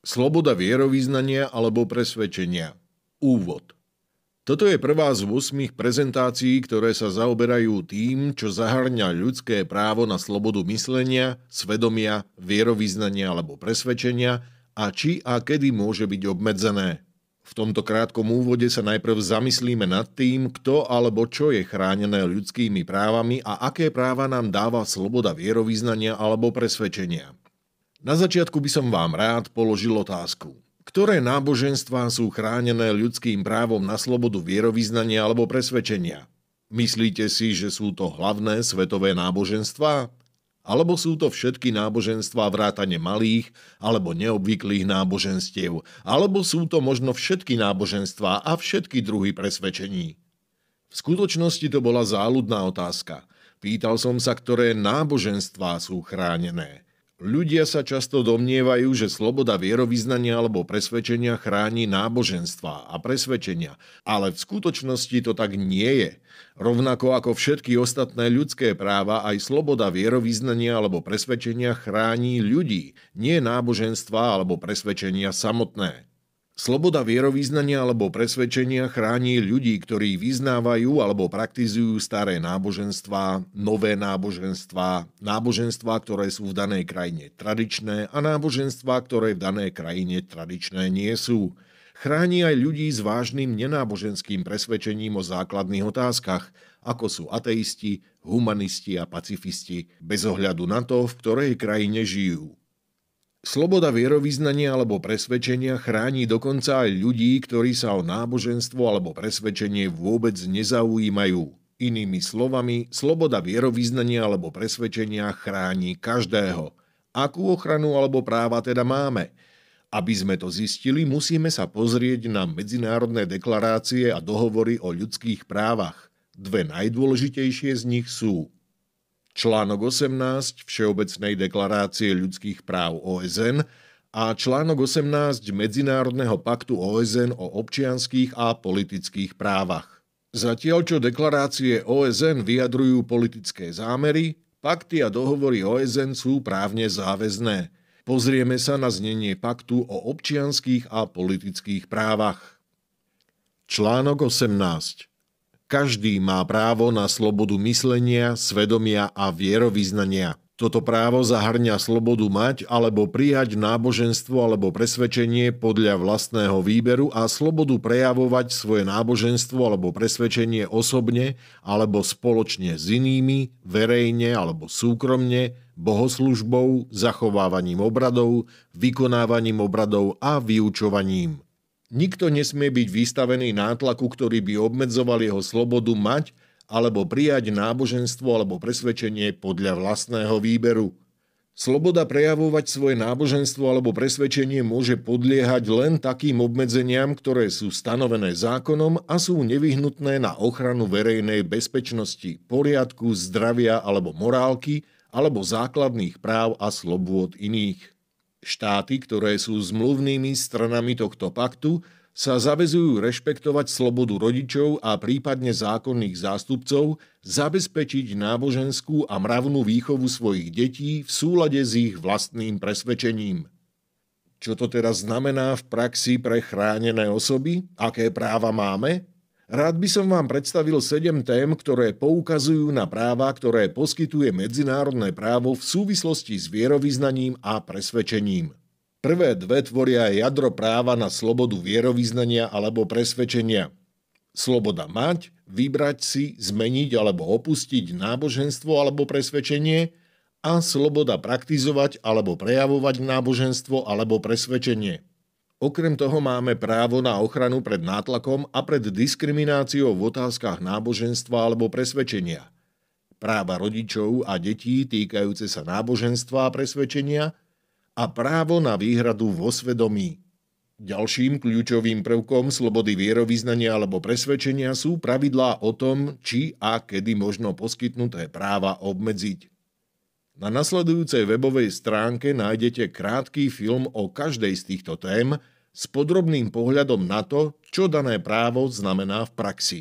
Sloboda vierovyznania alebo presvedčenia. Úvod. Toto je prvá z 8 prezentácií, ktoré sa zaoberajú tým, čo zahŕňa ľudské právo na slobodu myslenia, svedomia, vierovyznania alebo presvedčenia a či a kedy môže byť obmedzené. V tomto krátkom úvode sa najprv zamyslíme nad tým, kto alebo čo je chránené ľudskými právami a aké práva nám dáva sloboda vierovyznania alebo presvedčenia. Na začiatku by som vám rád položil otázku. Ktoré náboženstvá sú chránené ľudským právom na slobodu vierovyznania alebo presvedčenia? Myslíte si, že sú to hlavné svetové náboženstvá? Alebo sú to všetky náboženstvá vrátane malých alebo neobvyklých náboženstiev? Alebo sú to možno všetky náboženstvá a všetky druhy presvedčení? V skutočnosti to bola záľudná otázka. Pýtal som sa, ktoré náboženstvá sú chránené. Ľudia sa často domnievajú, že sloboda vierovyznania alebo presvedčenia chráni náboženstvá a presvedčenia, ale v skutočnosti to tak nie je. Rovnako ako všetky ostatné ľudské práva, aj sloboda vierovyznania alebo presvedčenia chráni ľudí, nie náboženstvá alebo presvedčenia samotné. Sloboda vierovyznania alebo presvedčenia chráni ľudí, ktorí vyznávajú alebo praktizujú staré náboženstvá, nové náboženstvá, náboženstvá, ktoré sú v danej krajine tradičné a náboženstvá, ktoré v danej krajine tradičné nie sú. Chráni aj ľudí s vážnym nenáboženským presvedčením o základných otázkach, ako sú ateisti, humanisti a pacifisti, bez ohľadu na to, v ktorej krajine žijú. Sloboda vierovyznania alebo presvedčenia chráni dokonca aj ľudí, ktorí sa o náboženstvo alebo presvedčenie vôbec nezaujímajú. Inými slovami, sloboda vierovyznania alebo presvedčenia chráni každého. Akú ochranu alebo práva teda máme? Aby sme to zistili, musíme sa pozrieť na medzinárodné deklarácie a dohovory o ľudských právach. Dve najdôležitejšie z nich sú článok 18 Všeobecnej deklarácie ľudských práv OSN a článok 18 Medzinárodného paktu OSN o občianskych a politických právach. Zatiaľ, čo deklarácie OSN vyjadrujú politické zámery, pakty a dohovory OSN sú právne záväzné. Pozrieme sa na znenie paktu o občianskych a politických právach. Článok 18. Každý má právo na slobodu myslenia, svedomia a vierovyznania. Toto právo zahŕňa slobodu mať alebo prijať náboženstvo alebo presvedčenie podľa vlastného výberu a slobodu prejavovať svoje náboženstvo alebo presvedčenie osobne alebo spoločne s inými, verejne alebo súkromne, bohoslužbou, zachovávaním obradov, vykonávaním obradov a vyučovaním. Nikto nesmie byť vystavený nátlaku, ktorý by obmedzoval jeho slobodu mať alebo prijať náboženstvo alebo presvedčenie podľa vlastného výberu. Sloboda prejavovať svoje náboženstvo alebo presvedčenie môže podliehať len takým obmedzeniam, ktoré sú stanovené zákonom a sú nevyhnutné na ochranu verejnej bezpečnosti, poriadku, zdravia alebo morálky alebo základných práv a slobôd iných. Štáty, ktoré sú zmluvnými stranami tohto paktu, sa zaväzujú rešpektovať slobodu rodičov a prípadne zákonných zástupcov, zabezpečiť náboženskú a mravnú výchovu svojich detí v súlade s ich vlastným presvedčením. Čo to teraz znamená v praxi pre chránené osoby? Aké práva máme? Rád by som vám predstavil 7 tém, ktoré poukazujú na práva, ktoré poskytuje medzinárodné právo v súvislosti s vierovyznaním a presvedčením. Prvé dve tvoria jadro práva na slobodu vierovyznania alebo presvedčenia. Sloboda mať, vybrať si, zmeniť alebo opustiť náboženstvo alebo presvedčenie a sloboda praktizovať alebo prejavovať náboženstvo alebo presvedčenie. Okrem toho máme právo na ochranu pred nátlakom a pred diskrimináciou v otázkach náboženstva alebo presvedčenia. Práva rodičov a detí týkajúce sa náboženstva a presvedčenia a právo na výhradu vo svedomí. Ďalším kľúčovým prvkom slobody vierovyznania alebo presvedčenia sú pravidlá o tom, či a kedy možno poskytnuté práva obmedziť. Na nasledujúcej webovej stránke nájdete krátky film o každej z týchto tém s podrobným pohľadom na to, čo dané právo znamená v praxi.